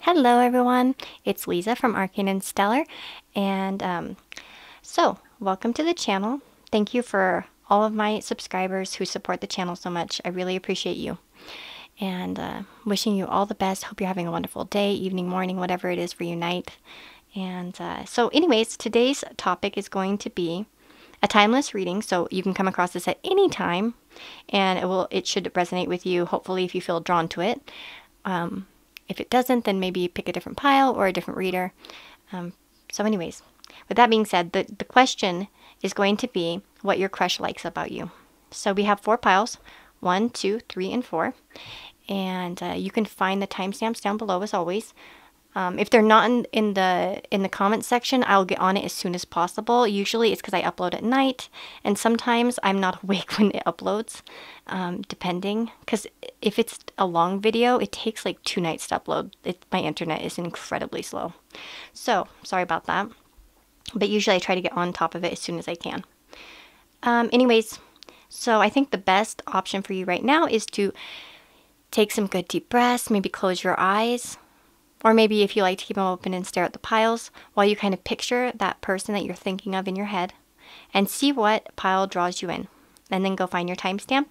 Hello everyone, it's Lisa from Arcane and Stellar, and so welcome to the channel. Thank you for all of my subscribers who support the channel so much. I really appreciate you, and wishing you all the best. Hope you're having a wonderful day, evening, morning, whatever it is for you night. And so anyways, today's topic is going to be a timeless reading, so you can come across this at any time, and it should resonate with you, hopefully, if you feel drawn to it. If it doesn't, then maybe pick a different pile or a different reader. So anyways, with that being said, the question is going to be what your crush likes about you. So we have 4 piles, 1, 2, 3, and 4. And you can find the timestamps down below as always. If they're not in the comments section, I'll get on it as soon as possible. Usually it's because I upload at night, and sometimes I'm not awake when it uploads, depending. Because if it's a long video, it takes like 2 nights to upload. My internet is incredibly slow. So, sorry about that. But usually I try to get on top of it as soon as I can. Anyways, so I think the best option for you right now is to take some good deep breaths, maybe close your eyes. Or maybe if you like to keep them open and stare at the piles while you kind of picture that person that you're thinking of in your head and see what pile draws you in. And then go find your timestamp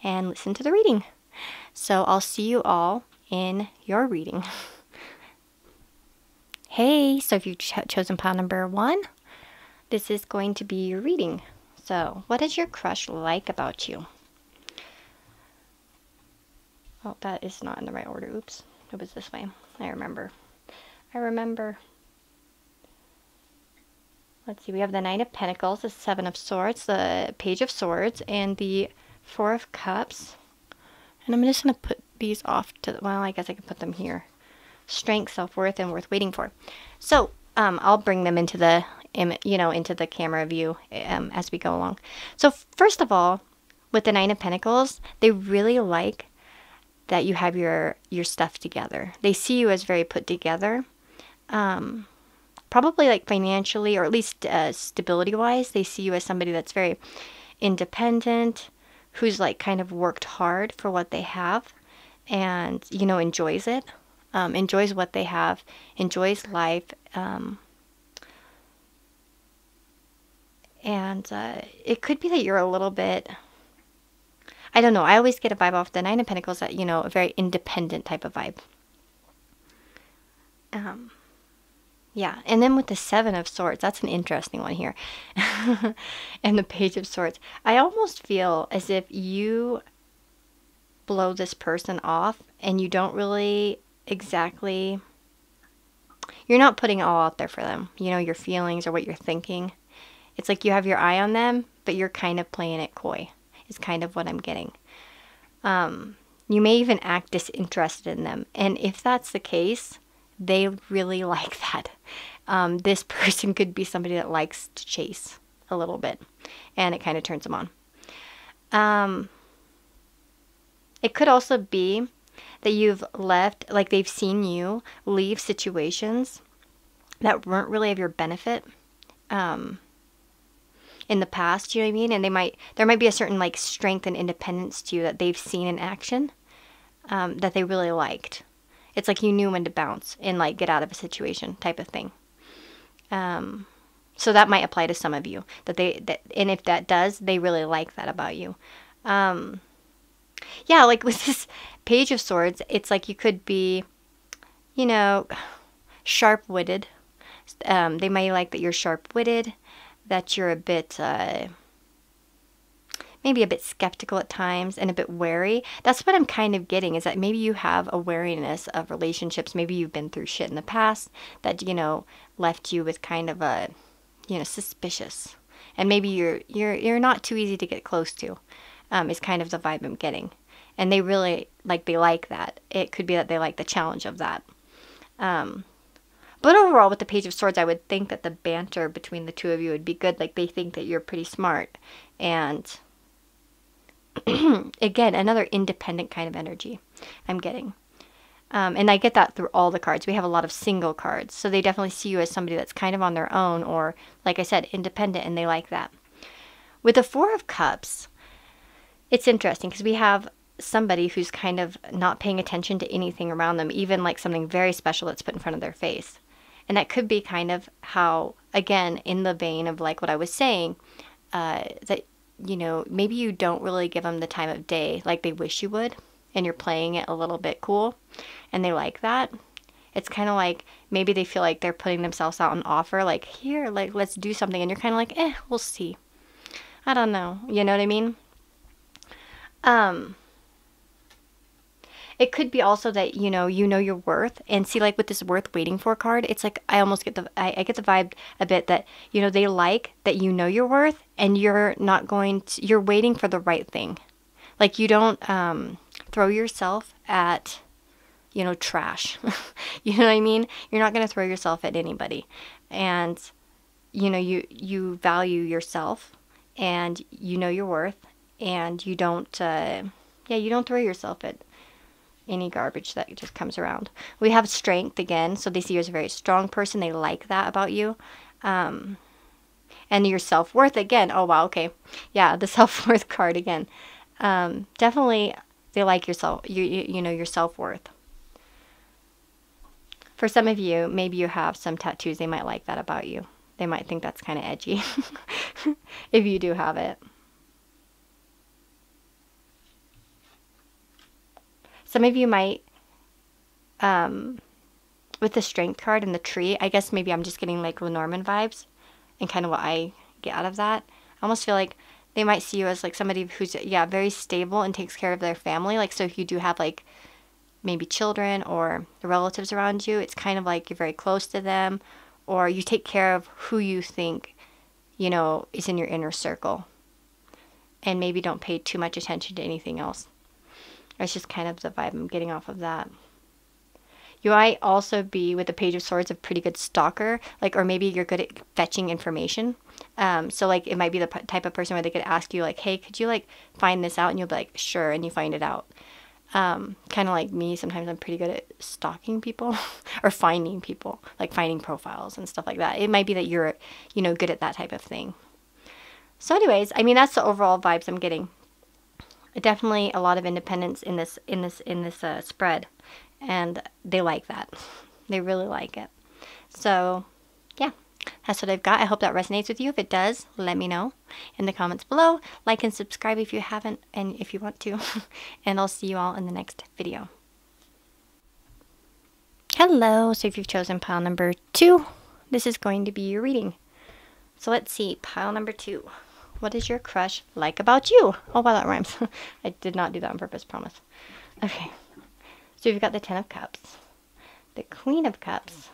and listen to the reading. So I'll see you all in your reading. Hey, so if you've chosen pile number 1, this is going to be your reading. So what does your crush like about you? Oh, that is not in the right order. Oops, it was this way. I remember. Let's see, we have the 9 of Pentacles, the 7 of Swords, the Page of Swords, and the 4 of Cups. And I'm just going to put these off to, well, I guess I can put them here. Strength, self-worth, and worth waiting for. So, I'll bring them into the, into the camera view as we go along. So, first of all, with the 9 of Pentacles, they really like that you have your stuff together. They see you as very put together. Probably like financially, or at least stability-wise, they see you as somebody that's very independent, who's like kind of worked hard for what they have, and enjoys it, enjoys what they have, enjoys life, and it could be that you're a little bit, I don't know. I always get a vibe off the 9 of Pentacles that, a very independent type of vibe. Yeah. And then with the 7 of Swords, that's an interesting one here. And the Page of Swords. I almost feel as if you blow this person off and you don't really exactly, you're not putting it all out there for them. Your feelings or what you're thinking. It's like you have your eye on them, but you're kind of playing it coy. Is kind of what I'm getting. You may even act disinterested in them. And if that's the case, they really like that. This person could be somebody that likes to chase a little bit. And it kind of turns them on. It could also be that you've left, like they've seen you leave situations that weren't really of your benefit. In the past, you know what I mean? And there might be a certain like strength and independence to you that they've seen in action, that they really liked. It's like you knew when to bounce and like get out of a situation type of thing. So that might apply to some of you, and if that does, they really like that about you. Yeah, like with this Page of Swords, it's like you could be, sharp-witted. They might like that you're sharp-witted, that you're a bit, maybe a bit skeptical at times and a bit wary. That's what I'm kind of getting, is that maybe you have a wariness of relationships. Maybe you've been through shit in the past that, left you with kind of a, suspicious. And maybe you're not too easy to get close to, is kind of the vibe I'm getting. And they really, they like that. It could be that they like the challenge of that. But overall, with the Page of Swords, I would think that the banter between the two of you would be good. Like, they think that you're pretty smart. And, again, another independent kind of energy I'm getting. And I get that through all the cards. We have a lot of single cards. So they definitely see you as somebody that's kind of on their own, or, like I said, independent, and they like that. With the 4 of Cups, it's interesting because we have somebody who's kind of not paying attention to anything around them, even like something very special that's put in front of their face. And that could be kind of how, again, in the vein of like what I was saying, that, you know, maybe you don't really give them the time of day like they wish you would, and you're playing it a little bit cool, and they like that. It's kind of like maybe they feel like they're putting themselves out on offer, like, here, like, let's do something. And you're kind of like, we'll see. I don't know. You know what I mean? It could be also that, you know your worth. And see, like with this worth waiting for card, it's like I almost get I get the vibe a bit that, you know, they like that you know your worth, and you're not going to, you're waiting for the right thing. Like you don't throw yourself at, you know, trash. You know what I mean? You're not going to throw yourself at anybody. And, you know, you value yourself, and you know your worth, and you don't, you don't throw yourself at any garbage that just comes around. We have strength again, so they see you as a very strong person. They like that about you. And your self-worth again. Oh, wow, okay. Yeah, the self-worth card again. Definitely they like yourself, you know, your self-worth. For some of you, maybe you have some tattoos. They might like that about you. They might think that's kind of edgy if you do have it. Some of you might, with the strength card and the tree, I guess maybe I'm just getting like Lenormand vibes and kind of what I get out of that. I almost feel like they might see you as like somebody who's, very stable and takes care of their family. Like, so if you do have like maybe children or relatives around you, it's kind of like you're very close to them, or you take care of who you think, you know, is in your inner circle, and maybe don't pay too much attention to anything else. It's just kind of the vibe I'm getting off of that. You might also be, with the Page of Swords, a pretty good stalker, like, or maybe you're good at fetching information. So like it might be the type of person where they could ask you like, hey, could you like find this out? And you'll be like, sure, and you find it out. Kind of like me, sometimes I'm pretty good at stalking people or finding people, like finding profiles and stuff like that. It might be that you're, you know, good at that type of thing. So anyways, I mean, that's the overall vibes I'm getting. Definitely a lot of independence in this spread, and they like that. They really like it. So yeah, that's what I've got. I hope that resonates with you. If it does, let me know in the comments below. Like and subscribe if you haven't, and if you want to. And I'll see you all in the next video. Hello. So if you've chosen pile number 2, this is going to be your reading. So let's see, pile number 2. What is your crush like about you? Oh, wow, that rhymes. I did not do that on purpose, promise. Okay. So you've got the Ten of Cups, the Queen of Cups,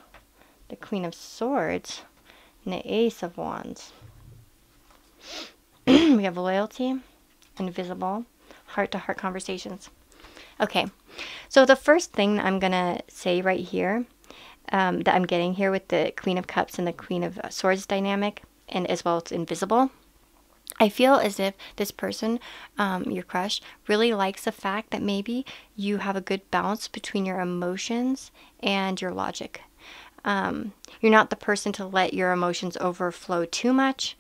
the Queen of Swords, and the Ace of Wands. We have loyalty, invisible, heart-to-heart conversations. Okay. So the first thing that I'm going to say right here, that I'm getting here with the Queen of Cups and the Queen of Swords dynamic, and as well as invisible, I feel as if this person, your crush, really likes the fact that maybe you have a good balance between your emotions and your logic. You're not the person to let your emotions overflow too much,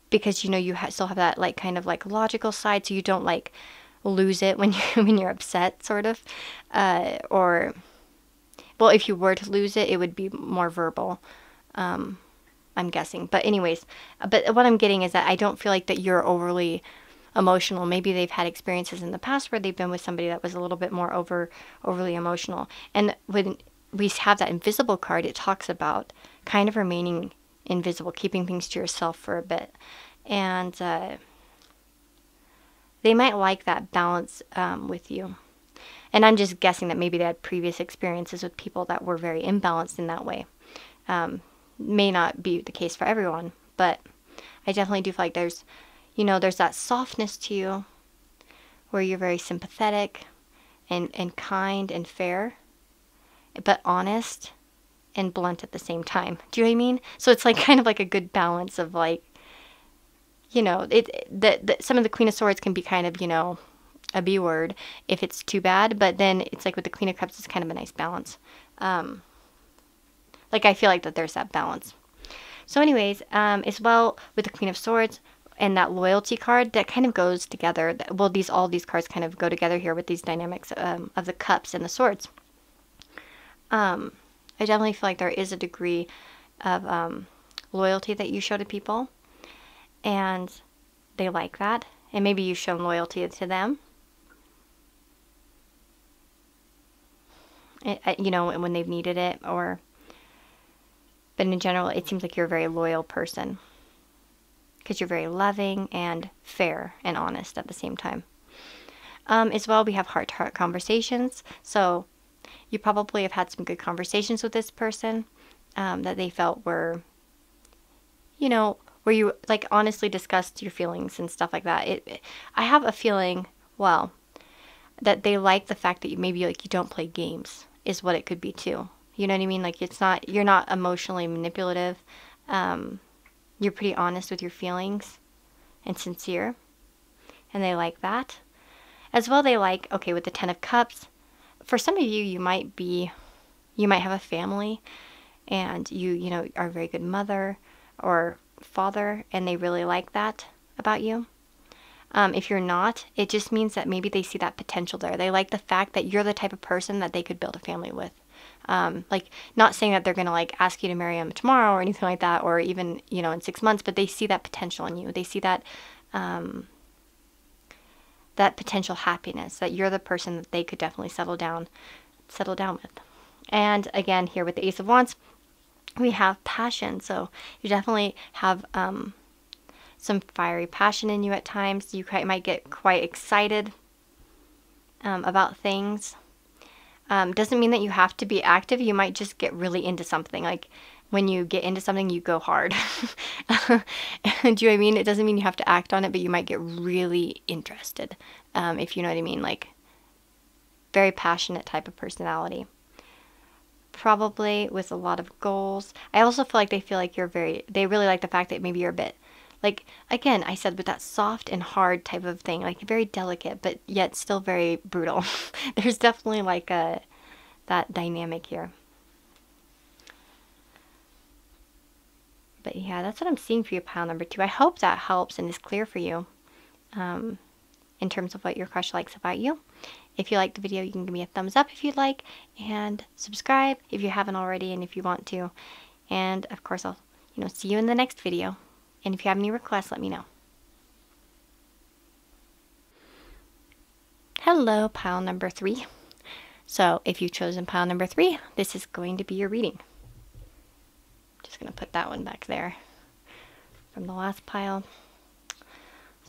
because you know you still have that like kind of like logical side, so you don't like lose it when you when you're upset, sort of. Or, well, if you were to lose it, it would be more verbal. I'm guessing. But anyways, but what I'm getting is that I don't feel like that you're overly emotional. Maybe they've had experiences in the past where they've been with somebody that was a little bit more overly emotional. And when we have that invisible card, it talks about kind of remaining invisible, keeping things to yourself for a bit. And they might like that balance with you. And I'm just guessing that maybe they had previous experiences with people that were very imbalanced in that way. May not be the case for everyone, but I definitely do feel like there's that softness to you where you're very sympathetic and kind and fair, but honest and blunt at the same time. Do you know what I mean? So it's like kind of like a good balance of like, you know, some of the Queen of Swords can be kind of, you know, a B word if it's too bad, but then it's like with the Queen of Cups, it's kind of a nice balance. Like I feel like that there's that balance. So anyways, as well with the Queen of Swords, And that loyalty card, that kind of goes together. Well, all these cards kind of go together here with these dynamics of the cups and the swords. I definitely feel like there is a degree of loyalty that you show to people, and they like that. And maybe you've shown loyalty to them, you know, when they've needed it, but in general, it seems like you're a very loyal person because you're very loving and fair and honest at the same time. As well, we have heart-to-heart conversations. So you probably have had some good conversations with this person that they felt were, you know, where you like honestly discussed your feelings and stuff like that. I have a feeling, well, that they like the fact that maybe like you don't play games is what it could be too. You know what I mean? Like you're not emotionally manipulative. You're pretty honest with your feelings and sincere, and they like that. As well, they like, okay, with the Ten of Cups, for some of you, you might have a family, and you know, are a very good mother or father, and they really like that about you. If you're not, it just means that maybe they see that potential there. They like the fact that you're the type of person that they could build a family with. Like, not saying that they're going to like ask you to marry them tomorrow or anything like that, or even, you know, in 6 months, but they see that potential in you. They see that, that potential happiness, that you're the person that they could definitely settle down with. And again, here with the Ace of Wands, we have passion. So you definitely have some fiery passion in you at times. You might get quite excited about things. Doesn't mean that you have to be active. You might just get really into something. Like when you get into something, you go hard. Do you know what I mean? It doesn't mean you have to act on it, but you might get really interested, if you know what I mean. Like very passionate type of personality. Probably with a lot of goals. I also feel like they really like the fact that maybe you're a bit, like, again, I said with that soft and hard type of thing, like very delicate, but yet still very brutal. There's definitely like that dynamic here. But yeah, that's what I'm seeing for you, pile number 2. I hope that helps and is clear for you in terms of what your crush likes about you. If you liked the video, you can give me a thumbs up if you'd like, and subscribe if you haven't already and if you want to. And of course, I'll see you in the next video. And if you have any requests, let me know. Hello, pile number 3. So if you've chosen pile number 3, this is going to be your reading. Just going to put that one back there from the last pile.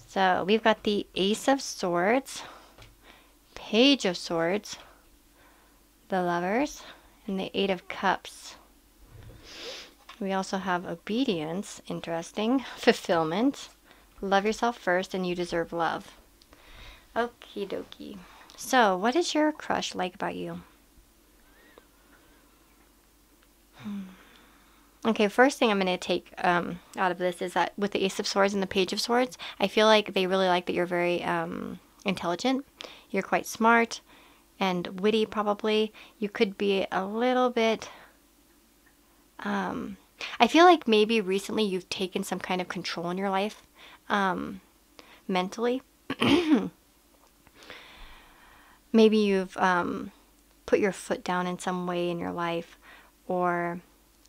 So we've got the Ace of Swords, Page of Swords, the Lovers, and the Eight of Cups. We also have obedience, interesting, fulfillment, love yourself first, and you deserve love. Okie dokie. So, what is your crush like about you? Okay, first thing I'm going to take out of this is that with the Ace of Swords and the Page of Swords, I feel like they really like that you're very intelligent. You're quite smart and witty, probably. You could be a little bit... I feel like maybe recently you've taken some kind of control in your life, mentally. Maybe you've put your foot down in some way in your life, or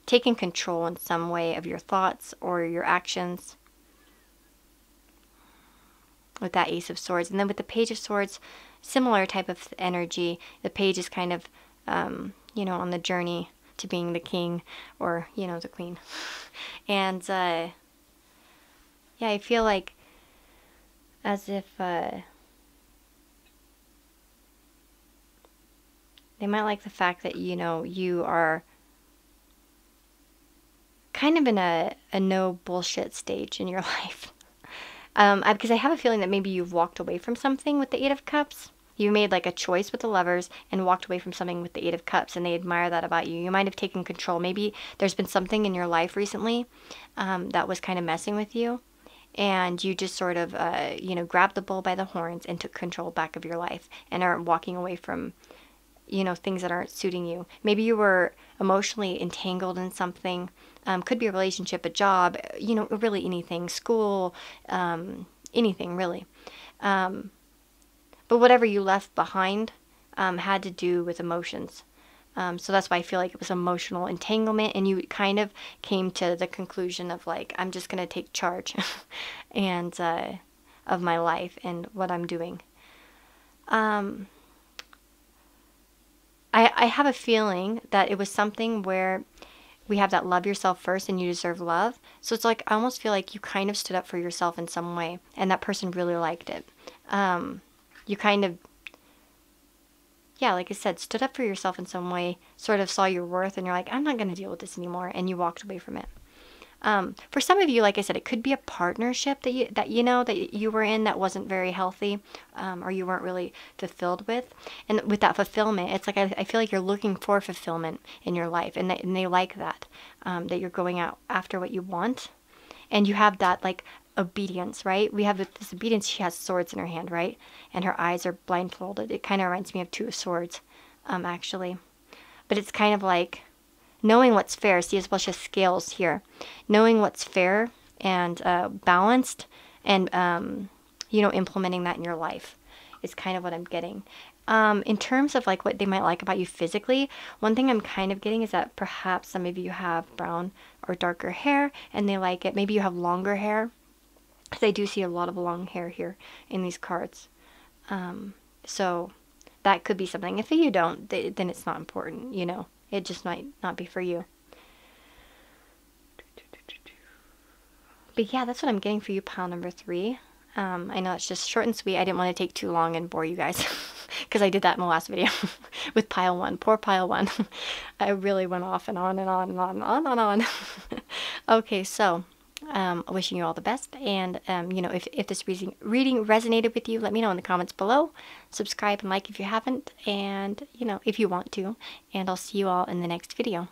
taken control in some way of your thoughts or your actions with that Ace of Swords. And then with the Page of Swords, similar type of energy. The page is kind of, on the journey to being the king, or the queen. And yeah, I feel like as if they might like the fact that you are kind of in a no bullshit stage in your life, because I have a feeling that maybe you've walked away from something with the Eight of Cups. You made like a choice with the Lovers and walked away from something with the Eight of Cups, and they admire that about you. You might have taken control. Maybe there's been something in your life recently that was kind of messing with you, and you just sort of, grabbed the bull by the horns and took control back of your life and are walking away from you know, things that aren't suiting you. Maybe you were emotionally entangled in something. Could be a relationship, a job, you know, really anything, school, anything really. But whatever you left behind had to do with emotions. So that's why I feel like it was emotional entanglement, and you kind of came to the conclusion of like, I'm just going to take charge and of my life and what I'm doing. I have a feeling that it was something where we have that love yourself first and you deserve love. So it's like, I almost feel like you kind of stood up for yourself in some way, and that person really liked it. You kind of, yeah, like I said, stood up for yourself in some way, sort of saw your worth, and you're like, I'm not going to deal with this anymore, and you walked away from it. For some of you, like I said, it could be a partnership that you were in that wasn't very healthy, or you weren't really fulfilled with. And with that fulfillment, it's like I feel like you're looking for fulfillment in your life, and they like that, that you're going out after what you want, and you have that like obedience, right? We have this obedience. She has swords in her hand, right? And her eyes are blindfolded. It kind of reminds me of Two of Swords, actually. But it's kind of like knowing what's fair. See, as well, she has scales here. Knowing what's fair and balanced, and you know, implementing that in your life is kind of what I'm getting. In terms of like what they might like about you physically, one thing I'm kind of getting is that perhaps some of you have brown or darker hair and they like it. Maybe you have longer hair. Because I do see a lot of long hair here in these cards. So that could be something. If you don't, then it's not important, you know. It just might not be for you. But yeah, that's what I'm getting for you, pile number 3. I know it's just short and sweet. I didn't want to take too long and bore you guys. Because I did that in the last video with pile 1. Poor pile 1. I really went off and on and on and on and on and on. Okay, so wishing you all the best, and you know, if this reading resonated with you, let me know in the comments below. Subscribe and like if you haven't, and you know, if you want to, and I'll see you all in the next video.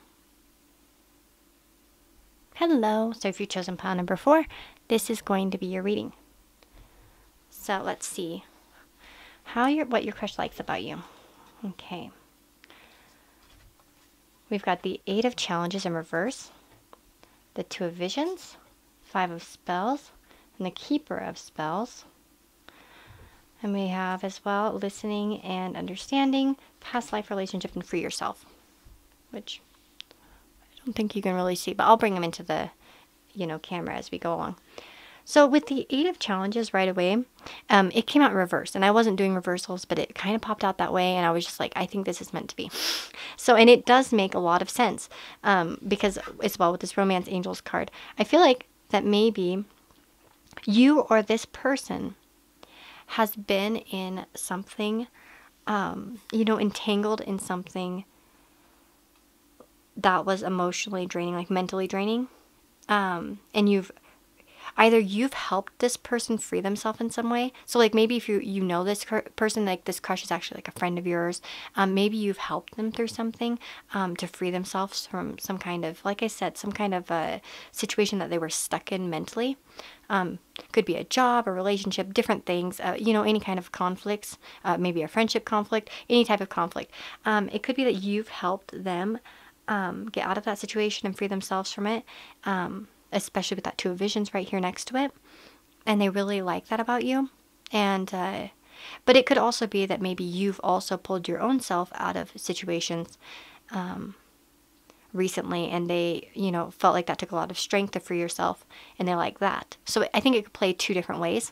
Hello. So if you've chosen pile number 4, this is going to be your reading. So let's see what your crush likes about you. Okay, we've got the 8 of Challenges in reverse, the 2 of Visions, 5 of Spells, and the Keeper of Spells. And we have as well Listening and Understanding, Past Life Relationship, and Free Yourself, which I don't think you can really see, but I'll bring them into the, you know, camera as we go along. So with the 8 of Challenges right away, it came out in reverse, and I wasn't doing reversals, but it kind of popped out that way, and I was just like, I think this is meant to be. So, and it does make a lot of sense, because as well with this Romance Angels card, I feel like that maybe you or this person has been in something, you know, entangled in something that was emotionally draining, like mentally draining, and you've helped this person free themselves in some way. So like maybe if you know this person, like this crush is actually like a friend of yours, maybe you've helped them through something to free themselves from some kind of, like I said, some kind of a situation that they were stuck in mentally. Could be a job, a relationship, different things, you know, any kind of conflicts, maybe a friendship conflict, any type of conflict. It could be that you've helped them get out of that situation and free themselves from it, especially with that 2 of Visions right here next to it, and they really like that about you. And but it could also be that maybe you've also pulled your own self out of situations recently, and they, you know, felt like that took a lot of strength to free yourself, and they like that. So I think it could play 2 different ways.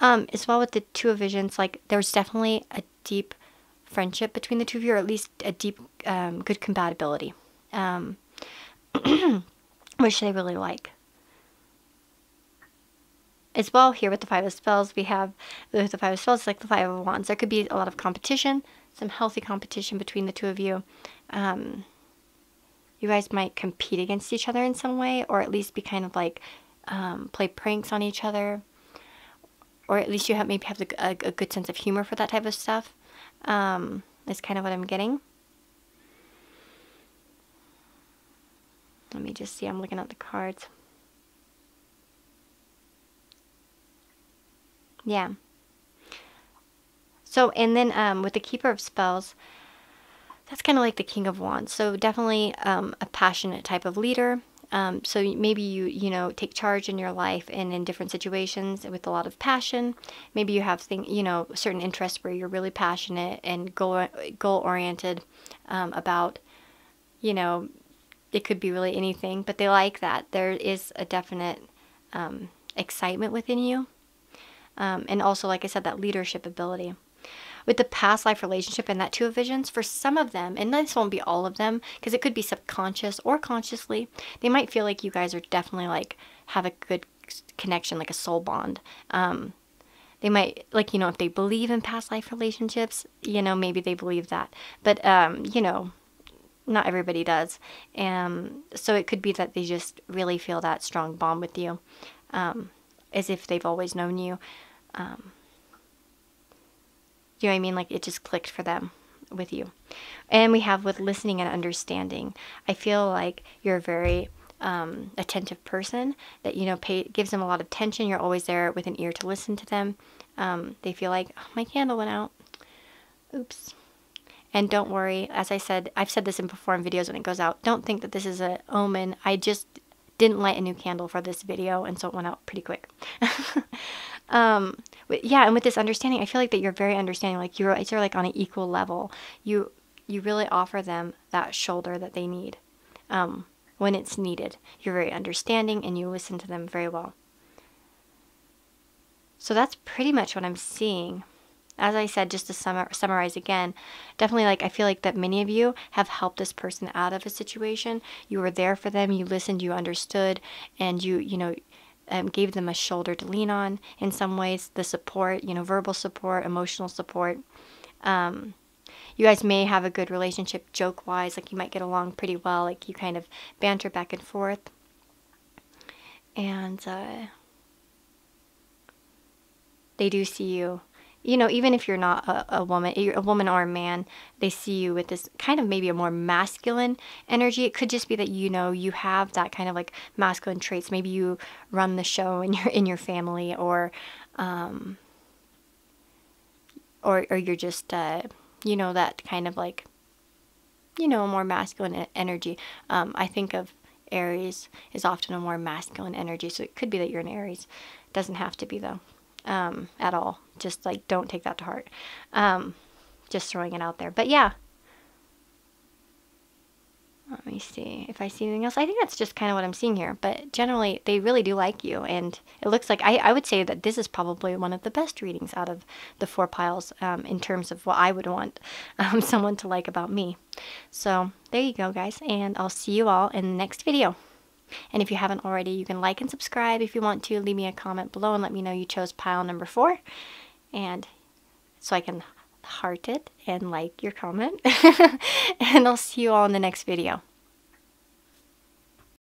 As well with the 2 of Visions, like there's definitely a deep friendship between the 2 of you, or at least a deep good compatibility, which they really like. As well here with the 5 of Spells, we have with the 5 of Spells, like the 5 of Wands. There could be a lot of competition, some healthy competition between the 2 of you. You guys might compete against each other in some way, or at least be kind of like play pranks on each other, or at least you maybe have a good sense of humor for that type of stuff. Is kind of what I'm getting. Let me just see. I'm looking at the cards. Yeah. So, and then with the Keeper of Spells, that's kind of like the King of Wands. So definitely a passionate type of leader. So maybe you know, take charge in your life and in different situations with a lot of passion. Maybe you have certain interests where you're really passionate and goal oriented about, you know, it could be really anything, but they like that. There is a definite excitement within you. And also, like I said, that leadership ability. With the past life relationship and that Two of Visions, for some of them, and this won't be all of them, because it could be subconscious or consciously, they might feel like you guys are definitely like have a good connection, like a soul bond. They might, like, you know, if they believe in past life relationships, you know, maybe they believe that. But, you know, not everybody does. So it could be that they just really feel that strong bond with you, as if they've always known you. Do you know what I mean? Like it just clicked for them with you. And we have with listening and understanding. I feel like you're a very attentive person that, you know, gives them a lot of attention. You're always there with an ear to listen to them. They feel like, oh, my candle went out. Oops. And don't worry, as I said, I've said this before in videos when it goes out, don't think that this is an omen. I just didn't light a new candle for this video, and so it went out pretty quick. Yeah, and with this understanding, I feel like that you're very understanding. Like you're like on an equal level. You really offer them that shoulder that they need when it's needed. You're very understanding, and you listen to them very well. So that's pretty much what I'm seeing. As I said, just to summarize again, definitely, like, I feel like that many of you have helped this person out of a situation. You were there for them, you listened, you understood, and you know, gave them a shoulder to lean on in some ways. The support, you know, verbal support, emotional support. You guys may have a good relationship joke-wise, like you might get along pretty well, like you kind of banter back and forth. And they do see you. You know, even if you're not a woman or a man, they see you with this kind of maybe a more masculine energy. It could just be that, you know, you have that kind of like masculine traits. Maybe you run the show in your family, or you're just you know, that kind of like, you know, a more masculine energy. I think of Aries is often a more masculine energy, so it could be that you're an Aries. Doesn't have to be though. At all. Just like, don't take that to heart. Just throwing it out there. But yeah. Let me see if I see anything else. I think that's just kind of what I'm seeing here. But generally, they really do like you. And it looks like, I would say that this is probably one of the best readings out of the 4 piles in terms of what I would want someone to like about me. So there you go, guys. And I'll see you all in the next video. And if you haven't already, you can like and subscribe if you want to. Leave me a comment below and let me know you chose pile number 4. And so I can heart it and like your comment. And I'll see you all in the next video.